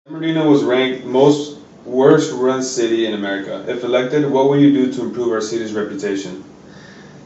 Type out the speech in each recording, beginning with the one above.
Bernardino was ranked most worst run city in America. If elected, what will you do to improve our city's reputation?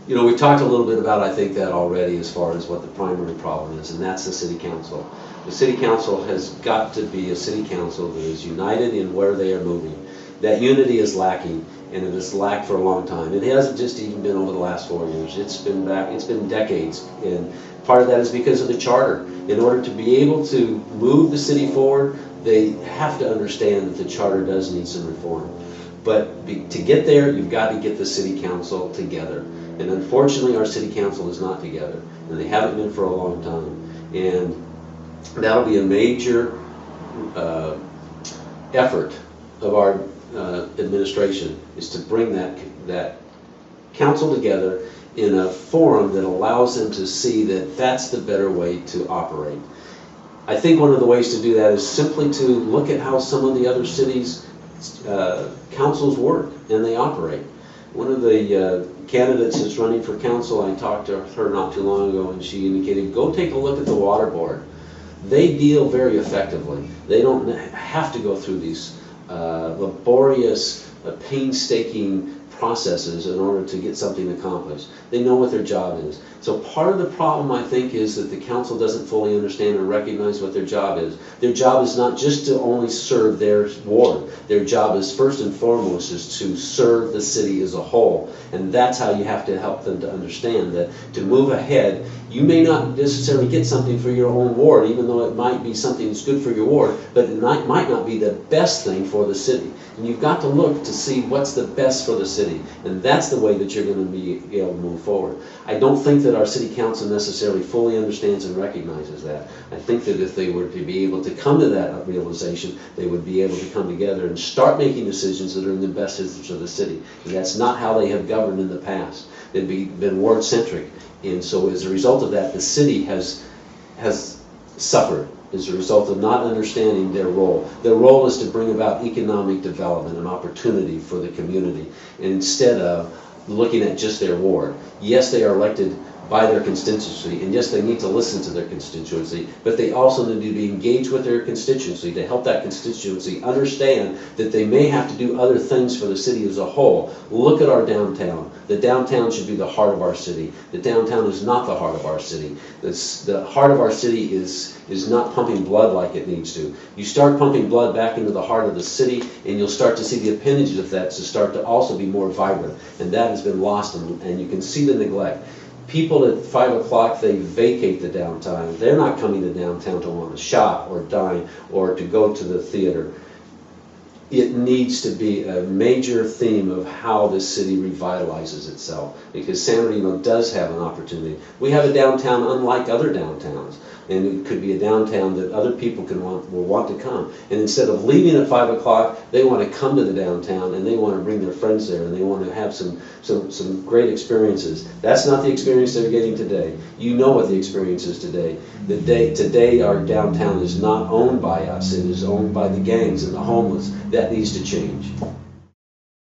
You know, we talked a little bit about, I think, that already as far as what the primary problem is, and that's the city council. The city council has got to be a city council that is united in where they are moving. That unity is lacking, and it has lacked for a long time. It hasn't just even been over the last 4 years. It's been decades, and part of that is because of the charter. In order to be able to move the city forward, they have to understand that the charter does need some reform. But to get there, you've got to get the city council together. And unfortunately, our city council is not together, and they haven't been for a long time. And that'll be a major effort of our administration, is to bring that council together in a forum that allows them to see that that's the better way to operate. I think one of the ways to do that is simply to look at how some of the other cities' councils work and they operate. One of the candidates that's running for council, I talked to her not too long ago, and she indicated, go take a look at the water board. They deal very effectively. They don't have to go through these laborious, painstaking processes in order to get something accomplished. They know what their job is. So part of the problem, I think, is that the council doesn't fully understand or recognize what their job is. Their job is not just to only serve their ward. Their job is first and foremost is to serve the city as a whole. And that's how you have to help them to understand that to move ahead, you may not necessarily get something for your own ward, even though it might be something that's good for your ward, but it might not be the best thing for the city. And you've got to look to see what's the best for the city. And that's the way that you're going to be able to move forward. I don't think that our city council necessarily fully understands and recognizes that. I think that if they were to be able to come to that realization, they would be able to come together and start making decisions that are in the best interest of the city. And that's not how they have governed in the past. They've been ward-centric. And so as a result of that, the city has suffered as a result of not understanding their role. Their role is to bring about economic development and opportunity for the community, instead of looking at just their ward. Yes, they are elected by their constituency, and yes, they need to listen to their constituency, but they also need to be engaged with their constituency to help that constituency understand that they may have to do other things for the city as a whole. Look at our downtown. The downtown should be the heart of our city. The downtown is not the heart of our city. The heart of our city is not pumping blood like it needs to. You start pumping blood back into the heart of the city, and you'll start to see the appendages of that to start to also be more vibrant. And that has been lost, and you can see the neglect. People at 5 o'clock, they vacate the downtown. They're not coming to downtown to want to shop or dine or to go to the theater. It needs to be a major theme of how this city revitalizes itself, because San Bernardino does have an opportunity. We have a downtown unlike other downtowns, and it could be a downtown that other people will want to come. And instead of leaving at 5 o'clock, they want to come to the downtown, and they want to bring their friends there, and they want to have some great experiences. That's not the experience they're getting today. You know what the experience is today. Today our downtown is not owned by us. It is owned by the gangs and the homeless. That needs to change.